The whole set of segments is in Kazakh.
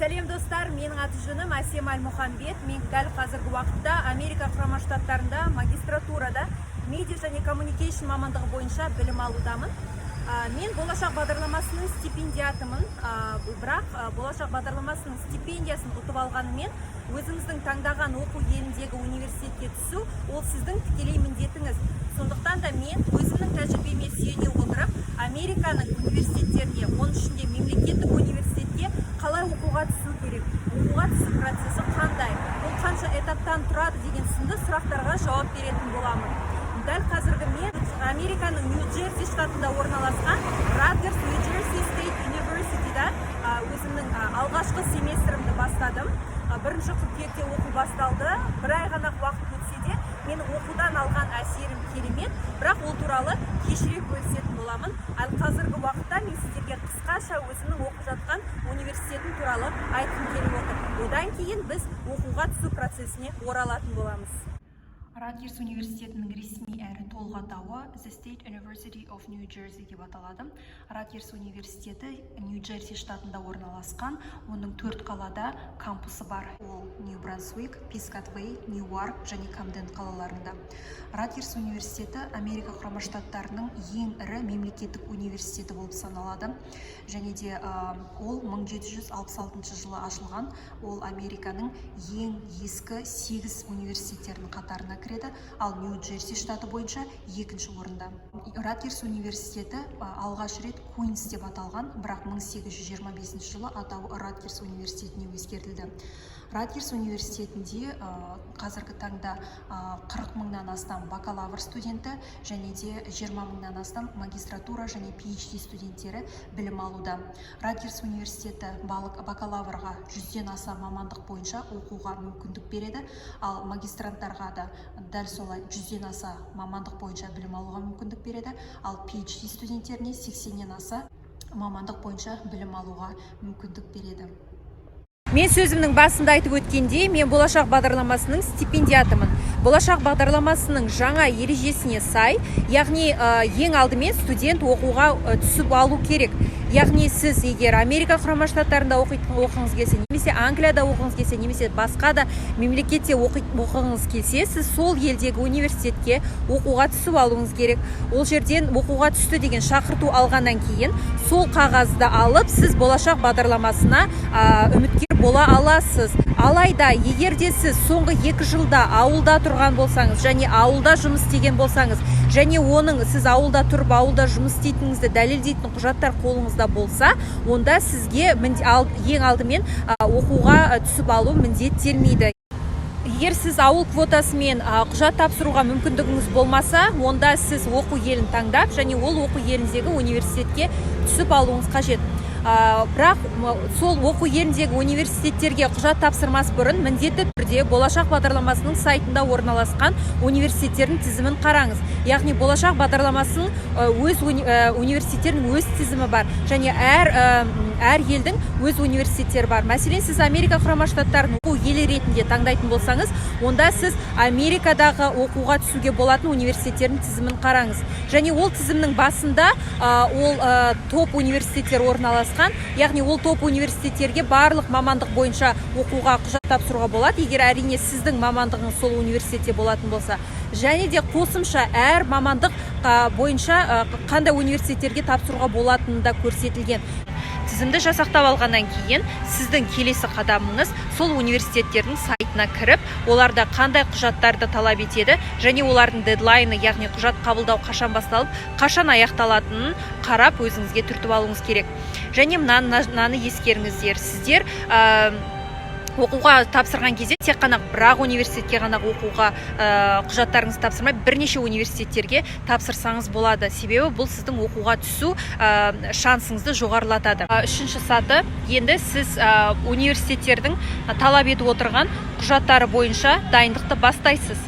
Сәлем достар, менің аты жөнім Әсем Әлмұхамбет. Мен дәл қазіргі уақытта Америка Құрама Штаттарында магистратурада медиа және коммуникейшн мамандығы бойынша білім алудамын. Мен болашақ бағдарламасының стипендиатымын, бірақ болашақ бағдарламасының стипендиясын ұтып алғанымен өзіңіздің таңдаған оқу еліндегі университетке түсу ол сіздің тікелей міндетіңіз. Сондықтан да мен өзімнің тәжірибеме сүйене отырып Американың университеттеріне, оның ішінде мемлекеттік университетке қалай оқуға түсу керек, оқуға түсу процесі қандай, ол қанша этаптан тұрады деген сынды сұрақтарға жауап беретін боламын. Дәл қазіргі мен Американың Нью-Джерси штатында орналасқан Радгерс Нью-Джерси Стейт Университетіда өзімнің алғашқы семестрімді бастадым. Бірінші қыркүйекте оқу басталды. Бір ай ғана уақыт өтсе де менің оқудан алған әсерім керемет, бірақ ол туралы кешірек бөлісетін боламын. Ал қазіргі уақытта мен сіздерге қысқаша өзімнің оқып жатқан университетім туралы айтқым келіп отыр. Одан кейін біз оқуға түсу процесіне оралатын боламыз. Радгерс университетінің ресми әрі толық атауы The State University of New Jersey деп аталады. Радгерс университеті Нью-Джерси штатында орналасқан, оның 4 қалада кампусы бар. Ол Нью-Брансуик, Пискатвей, Ньюарк және Камден қалаларында. Радгерс университеті Америка Құрама Штаттарының ең ірі мемлекеттік университеті болып саналады. Және де ол 1766 жылы ашылған. Ол Американың ең ескі 8 университеттерінің қатарына кіреді, ал Нью-Джерси штаты бойынша 2-ші орында. Радгерс университеті алғаш рет Куинс деп аталған, бірақ 1825 жылы атауы Радгерс университетіне өзгертілді. Радгерс университетінде қазіргі таңда 40 мыңнан астам бакалавр студенті және де 20 мыңнан астам магистратура және PhD студенттері білім алуда. Радгерс университеті бакалаврға 100-ден аса мамандық бойынша оқуға мүмкіндік береді, ал магистранттарға да дәл солай 100-ден аса мамандық бойынша білім алуға мүмкіндік береді, ал PhD студенттеріне 80-ден аса мамандық бойынша білім алуға мүмкіндік береді. Мен сөзімнің басында айтып өткенде, мен болашақ бағдарламасының стипендиатымын. Болашақ бағдарламасының жаңа ережесіне сай, яғни ең алдымен студент оқуға түсіп алу керек. Яғни сіз егер Америка Құрама Штаттарында оқыңыз келсе, немесе Англияда оқыңыз келсе, немесе басқа да мемлекетте оқыңыз келсе, сіз сол елдегі университетке оқуға түсіп алуыңыз керек. Ол жерден оқуға түсті деген шақырту алғаннан кейін, сол қағазды алып, сіз болашақ бағдарламасына үміткер бола аласыз. Алайда, егер де сіз соңғы 2 жылда ауылда тұрған болсаңыз, және ауылда жұмыс істеген болсаңыз, және оның сіз ауылда тұрып, ауылда жұмыс істейтініңізді дәлелдейтін құжаттар қолыңызда болса, онда сізге ең алдымен оқуға түсіп алу міндеттелмейді. Егер сіз ауыл квотасымен құжат тапсыруға мүмкіндігіңіз болмаса, онда сіз оқу елін таңдап, және ол оқу еліндегі университетке түсіп алуыңыз қажет. Бірақ сол оқу еліндегі университеттерге құжат тапсырмас бұрын міндетті түрде болашақ бағдарламасының сайтында орналасқан университеттердің тізімін қараңыз. Яғни болашақ бағдарламасының өз университеттерінің өз тізімі бар, және әр елдің өз университеттері бар. Мәселен, сіз Америка Құрама Штаттарының оқу елі ретінде таңдайтын болсаңыз, онда сіз Америкадағы оқуға түсуге болатын университеттердің тізімін қараңыз. Және ол тізімнің басында ол топ университеттер орналасқан. Яғни ол топ университеттерге барлық мамандық бойынша оқуға құжат тапсыруға болады, егер әрине сіздің мамандығыңыз сол университетте болатын болса. Және де қосымша әр мамандық бойынша қандай университеттерге тапсыруға болатыны да көрсетілген. Тізімді жасақтап алғаннан кейін, сіздің келесі қадамыңыз сол университеттердің сайтына кіріп, оларда қандай құжаттарды талап етеді, және олардың дедлайны, яғни құжат қабылдау қашан басталып, қашан аяқталатынын қарап өзіңізге түртіп алуыңыз керек. Және мынаны ескеріңіздер, сіздер оқуға тапсырған кезде тек қана бірақ университетке ғана оқуға құжаттарыңызды тапсырмай, бірнеше университеттерге тапсырсаңыз болады. Себебі бұл сіздің оқуға түсу шансыңызды жоғарылатады. Үшінші саты, енді сіз университеттердің талап етіп отырған құжаттары бойынша дайындықты бастайсыз.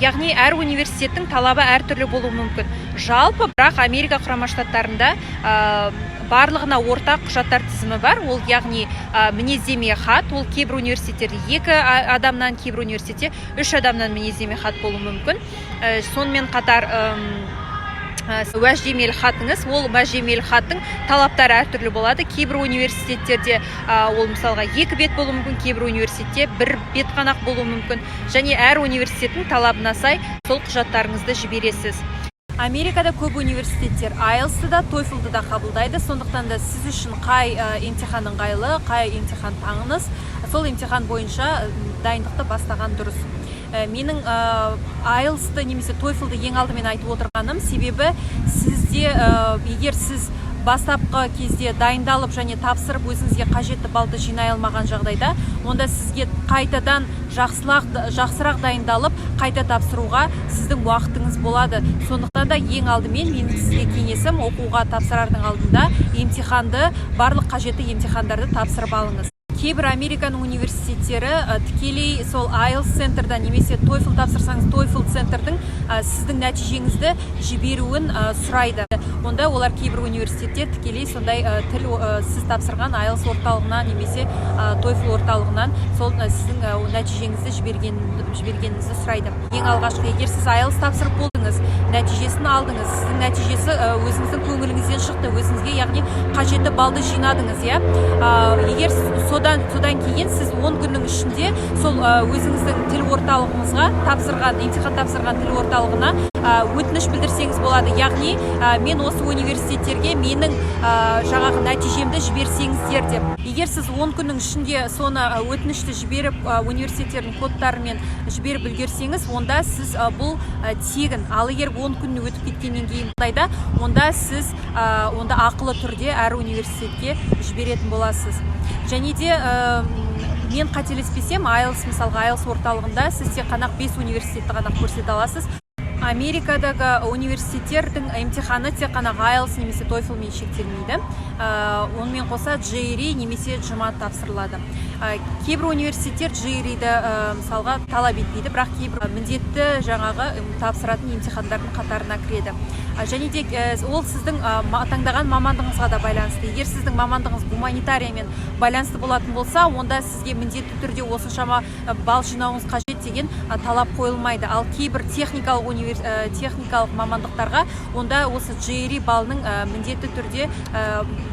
Яғни әр университеттің талабы әртүрлі болуы мүмкін. Жалпы, бірақ Америка Құрама Штаттарында барлығына ортақ құжаттар тізімі бар. Ол яғни мінездеме хат, ол кейбір университеттерде 2 адамнан, кейбір университетте 3 адамнан мінездеме хат болуы мүмкін. Сонымен қатар уәждемелі хатыңыз, ол уәждемелі хаттың талаптары әртүрлі болады. Кейбір университеттерде ол мысалға 2 бет болуы мүмкін, кейбір университетте 1 бет қана болуы мүмкін. Және әр университеттің талабына сай сол құжаттарыңызды жібересіз. Америкада көп университеттер IELTS-ды да, TOEFL-ды да қабылдайды. Сондықтан да сіз үшін қай емтихан ыңғайлы, қай емтихан таңыңыз, сол емтихан бойынша дайындықты бастаған дұрыс. Менің IELTS-ды немесе TOEFL-ды ең алдымен айтып отырғаным, себебі сізде, егер сіз бастапқы кезде дайындалып және тапсырып өзіңізге қажетті балды жинай алмаған жағдайда, онда сізге қайтадан жақсырақ дайындалып, қайта тапсыруға сіздің уақытыңыз болады. Сондықтан да ең алдымен менің сізге кеңесім, оқуға тапсырардың алдында емтиханды, барлық қажетті емтихандарды тапсырып алыңыз. Кейбір Американың университеттері тікелей сол IELTS центрдан немесе TOEFL тапсырсаңыз TOEFL центрдің сіздің нәтижеңізді жіберуін сұрайды. Онда олар кейбір университеттер тікелей сондай сіз тапсырған IELTS орталығынан немесе TOEFL орталығынан сол сіздің нәтижеңізді жібергеніңізді сұрайды. Ең алғашқы, егер сіз IELTS тапсырып болдыңыз, нәтижесін алдыңыз, сіздің нәтижесі өзіңіздің көңіліңізден шықты, өзіңізге яғни қажетті балды жинадыңыз, иә? Егер содан кейін сіз 10 күннің ішінде сол өзіңіздің тіл орталығыңызға емтихан тапсырған тіл орталығына өтініш білдірсеңіз болады. Яғни мен осы университеттерге менің жаңағы нәтижемді жіберсеңіздер деп. Егер сіз 10 күннің ішінде соны өтінішті жіберіп университеттердің кодтарымен жіберіп үлгерсеңіз, онда сіз бұл тегін. Ал егер 10 күнні өтіп кеткеннен кейін онда сіз ақылы түрде әр университетке жіберетін боласыз. Және де мен қателеспесем, мысалға IELTS орталығында сіз тек қана 5 университетті ғана көрсете аласыз. Америкадағы университеттердің емтиханы тек қана IELTS немесе TOEFL-мен шектелмейді. Онымен қоса GRE немесе GMAT тапсырылады. Кейбір университеттер GRE-ді мысалға талап етпейді, бірақ кейбір міндетті жаңағы тапсыратын емтихандардың қатарына кіреді. Және де ол сіздің таңдаған мамандығыңызға да байланысты. Егер сіздің мамандығыңыз гуманитариямен байланысты болатын болса, онда сізге міндетті түрде осыншама балл жинауыңыз қажет деген талап қойылмайды. Ал кейбір техникалық мамандықтарға онда осы GRE балының міндетті түрде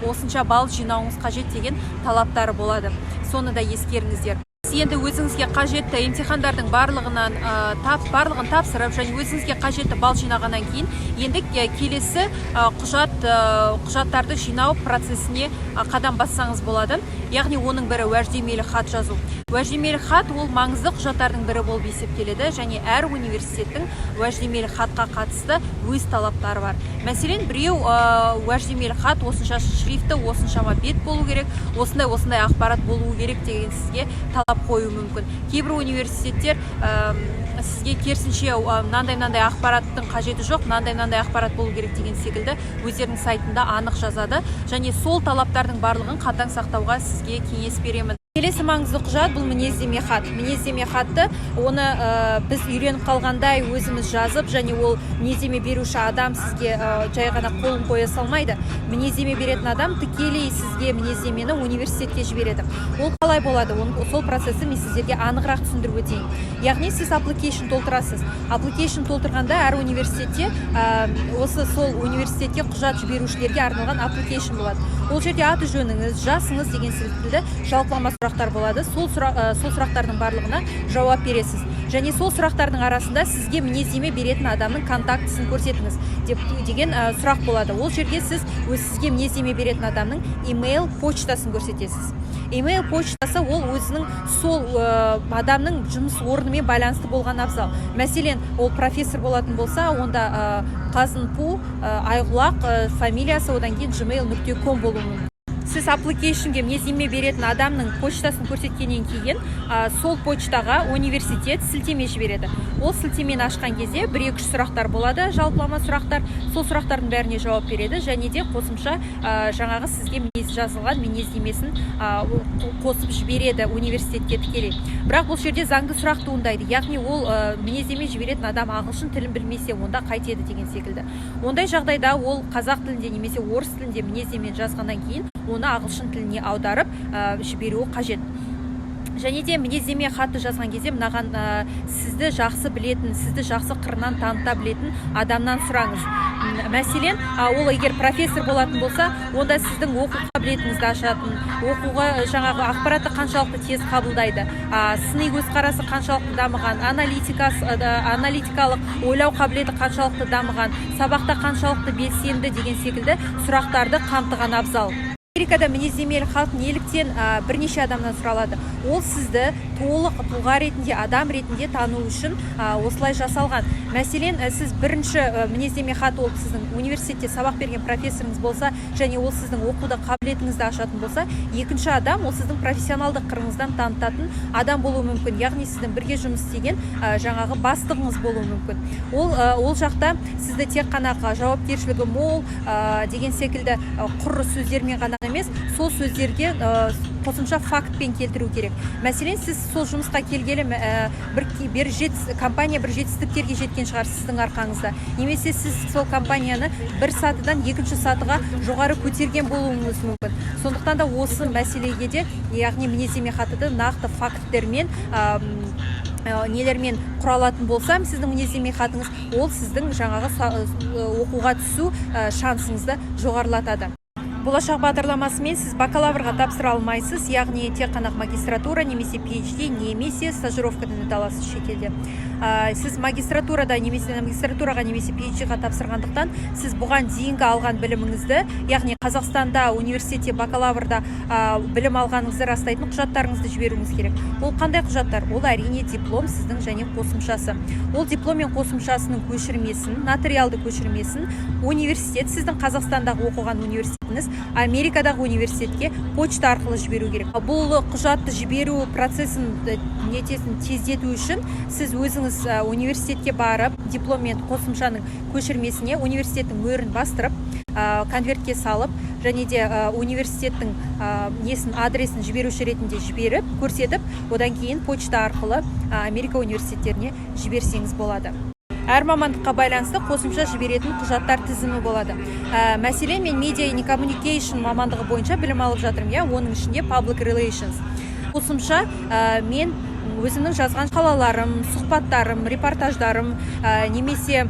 осынша балл жинауыңыз қажет деген талаптары болады. Соны да ескеріңіздер. Енді өзіңізге қажетті емтихандардың барлығын тапсырып және өзіңізге қажетті балл жинағаннан кейін енді келесі құжаттарды жинау процесіне қадам бассаңыз болады. Яғни оның бірі уәждемелі хат жазу. Уәждемелі хат ол маңызды құжаттардың бірі болып есептеледі және әр университеттің уәждемелі хатқа қатысты өз талаптары бар. Мәселен, біреу уәждемелі хат осынша шрифті, осыншама бет болу керек, осындай ақпарат болуы керек деген сізге талап қою мүмкін. Кейбір университеттер сізге керісінше мынандай ақпараттың қажеті жоқ, мынандай ақпарат болу керек деген секілді өздерінің сайтында анық жазады және сол талаптардың барлығын қатаң сақтауға сізге кеңес беремін. Келесі маңызды құжат бұл мінездеме хат. Мінездеме хатты оны біз үйреніп қалғандай өзіміз жазып, және ол мінездеме беруші адам сізге жай ғана қолын қоя салмайды. Мінездеме беретін адам тікелей сізге мінездемені университетке жібереді. Ол қалай болады? Сол процесті мен сіздерге анығырақ түсіндіріп өтейін. Яғни сіз application толтырасыз. Application толтырғанда әр университетте сол университетке құжат жіберушілерге арналған application болады. Ол жерде аты жөніңіз, жасыңыз деген секілді жалпылама сұрақтар болады. Сол сұрақтардың барлығына жауап бересіз. Және сол сұрақтардың арасында сізге мінездеме беретін адамның контактысын көрсетіңіз деген сұрақ болады. Ол жерге сіз сізге мінездеме беретін адамның email почтасын көрсетесіз. Email почтасы ол өзінің сол адамның жұмыс орнымен байланысты болған абзал. Мәселен, ол профессор болатын болса, онда Қазынпу, Айғұлақ фамилиясы, одан кейін gmail.com болуы мүмкін. Сіз applicationге мінездеме беретін адамның почтасын көрсеткеннен кейін сол почтаға университет сілтеме жібереді. Ол сілтемені ашқан кезде 1-2 сұрақтар болады, жалпылама сұрақтар. Сол сұрақтардың бәріне жауап береді және де қосымша жаңағы сізге жазылған мінездемесін қосып жібереді университетке тікелей. Бірақ бұл жерде заңды сұрақ туындайды. Яғни ол мінездеме жіберетін адам ағылшын тілін білмесе, онда қайтеді деген секілді. Ондай жағдайда ол қазақ тілінде немесе орыс тілінде мінездемені жазғаннан кейін оны ағылшын тіліне аударып жіберуі қажет. және де мінездеме хатты жазған кезде мынаған сізді жақсы білетін, сізді жақсы қырынан таныта білетін адамнан сұраңыз. Мәселен, ол егер профессор болатын болса, онда сіздің оқу қабілетіңізді ашатын, оқуға жаңағы ақпаратты қаншалықты тез қабылдайды, сыни көзқарасы қаншалықты дамыған, аналитикалық ойлау қабілеті қаншалықты дамыған, сабақта қаншалықты белсенді деген секілді сұрақтарды қамтыған абзал. Америкада мінездемелі хат неліктен бірнеше адамнан сұралады. Ол сізді толық тұлға ретінде, адам ретінде тану үшін осылай жасалған. Мәселен, сіз бірінші мінездеме хат ол сіздің университетте сабақ берген профессорыңыз болса, және ол сіздің оқуда қабілетіңізді ашатын болса, екінші адам ол сіздің профессионалдық қырыңыздан танытатын адам болуы мүмкін. Яғни сіздің бірге жұмыс істеген жаңағы бастығыңыз болуы мүмкін. Ол жақта сізді тек қана жауапкершілігі мол деген секілді құр сөздермен ғана емес, сол сөздерге қосымша фактпен келтіру керек. Мәселен, сіз сол жұмысқа келгелі компания бір жетістіктерге жеткен шығар сіздің арқаңызда. Немесе сіз сол компанияны бір сатыдан екінші сатыға жоғары көтерген болуыңыз мүмкін. Сондықтан да осы мәселеге де, яғни мінездеме хатты нақты факттермен нелермен құралатын болсам, сіздің мінездеме хатыңыз ол сіздің жаңағы оқуға түсу шансыңызды жоғарылатады. Болашақ бағдарламасымен сіз бакалаврға тапсыра алмайсыз, яғни тек қана магистратура немесе PhD немесе стажировкадан өте аласыз шетелде. Сіз магистратураға немесе PhD-ға тапсырғандықтан сіз бұған дейінгі алған біліміңізді, яғни Қазақстанда университетте бакалаврда білім алғаныңызды растайтын құжаттарыңызды жіберуіңіз керек. Ол қандай құжаттар? Ол әрине диплом сіздің және қосымшасы. Ол диплом мен қосымшасының көшірмесін, нотариалды көшірмесін университет, сіздің Қазақстандағы оқыған университетіңіз Америкадағы университетке почта арқылы жіберу керек. Бұл құжатты жіберу процесін тездету үшін сіз өзіңіз университетке барып, диплом мен қосымшаның көшірмесіне университеттің мөрін бастырып, конвертке салып, және де университеттің адресін жіберуші ретінде жіберіп, көрсетіп, одан кейін почта арқылы Америка университеттеріне жіберсеңіз болады. Әр мамандыққа байланысты қосымша жіберетін құжаттар тізімі болады. Мәселен, мен Media and Communication мамандығы бойынша білім алып жатырмын, оның ішінде Public Relations. Қосымша мен өзімнің жазған қалаларым, сұхбаттарым, репортаждарым, немесе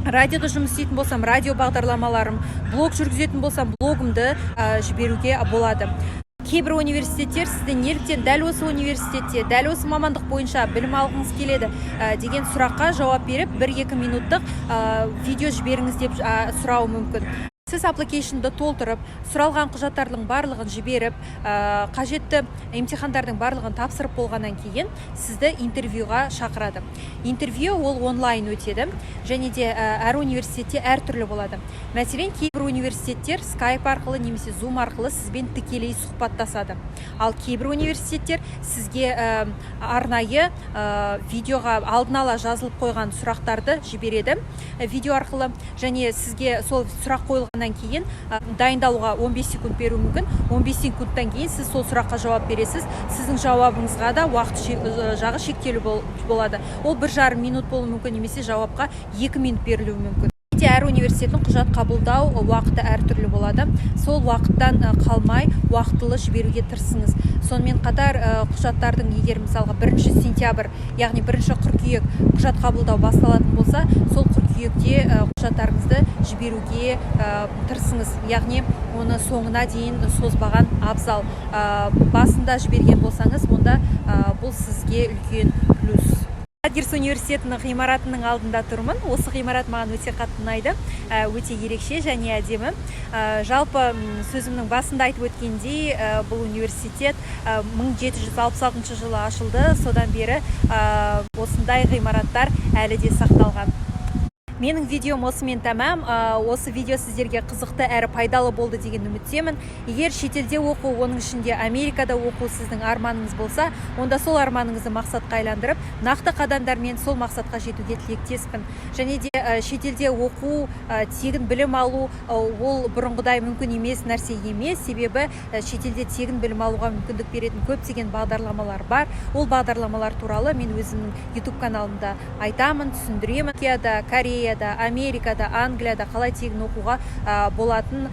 радиода жұмыс істейтін болсам, радио бағдарламаларым, блог жүргізетін болсам, блогымды жіберуге болады. Кейбір университеттер сізден неліктен дәл осы университетте, дәл осы мамандық бойынша білім алғыңыз келеді деген сұраққа жауап беріп, 1-2 минуттық видео жіберіңіз деп сұрауы мүмкін. Сіз application-ды толтырып, сұралған құжаттардың барлығын жіберіп, қажетті емтихандардың барлығын тапсырып болғаннан кейін сізді интервьюға шақырады. Интервью ол онлайн өтеді, және де әр университетте әртүрлі болады. Мәселен, кейбір университеттер Skype арқылы немесе Zoom арқылы сізбен тікелей сұхбаттасады. Ал кейбір университеттер сізге арнайы видеоға алдын ала жазылып қойған сұрақтарды жібереді видео арқылы, және сізге сол сұрақ қойылған кейін дайындалуға 15 секунд беру мүмкін. 15 секундтан кейін сіз сол сұраққа жауап бересіз. Сіздің жауабыңызға да уақыт жағы шектелі болады. Ол 1,5 минут болуы мүмкін, немесе жауапқа 2 минут берілуі мүмкін. Әр университеттің құжат қабылдау уақыты әртүрлі болады. Сол уақыттан қалмай уақытылы жіберуге тырысыңыз. Сонымен қатар құжаттардың егер мысалға 1 сентябрь, яғни 1 қыркүйек құжат қабылдау басталатын болса, сол қыркүйекте құжаттарыңызды жіберуге тырысыңыз. Яғни оны соңына дейін созбаған абзал. Басында жіберген болсаңыз, онда бұл сізге үлкен плюс. Радгерс университетінің ғимаратының алдында тұрмын. Осы ғимарат маған өте қатты ұнайды, өте ерекше және әдемі. Жалпы сөзімнің басында айтып өткендей, бұл университет 1766 жылы ашылды. Содан бері осындай ғимараттар әлі де сақталған. Менің видеом осымен тәмам. Осы видео сіздерге қызықты әрі пайдалы болды деген үміттемін. Егер шетелде оқу, оның ішінде Америкада оқу сіздің арманыңыз болса, онда сол арманыңызды мақсатқа айландырып, нақты қадамдармен сол мақсатқа жетуге тілектеспін. Және де шетелде оқу, тегін білім алу, ол бұрынғыдай мүмкін емес нәрсе емес. Себебі шетелде тегін білім алуға мүмкіндік беретін көптеген бағдарламалар бар. Ол бағдарламалар туралы мен өзімнің YouTube каналымда айтамын, түсіндіремін. Корея Америкада, Англияда қалай тегін оқуға болатын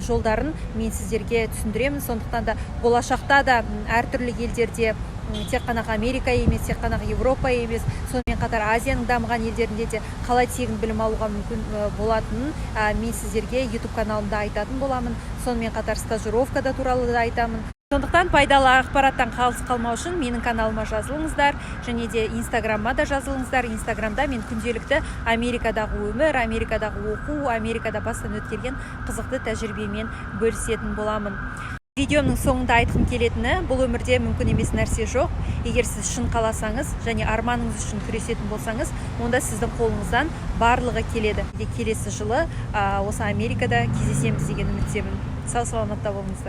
жолдарын мен сіздерге түсіндіремін. Сондықтан да болашақта да әртүрлі елдерде тек қана Америка емес, тек қана Европа емес, сонымен қатар Азияның дамыған елдерінде де қалай тегін білім алуға мүмкін болатынын мен сіздерге YouTube каналымда айтатын боламын. Сонымен қатар стажировкада туралы да айтамын. Сондықтан пайдалы ақпараттан қалыс қалмау үшін менің каналыма жазылыңыздар, және де Инстаграмма да жазылыңыздар. Инстаграмда мен күнделікті Америкадағы өмір, Америкадағы оқу, Америкада бастан өткерген қызықты тәжірибемен бөлісетін боламын. Видеомның соңында айтқым келетіні, бұл өмірде мүмкін емес нәрсе жоқ. Егер сіз шын қаласаңыз және арманыңыз үшін күресетін болсаңыз, онда сіздің қолыңыздан барлығы келеді. Келесі жылы осы Америкада кездесеміз деген үміттемін. Сау саламатта болыңыздар.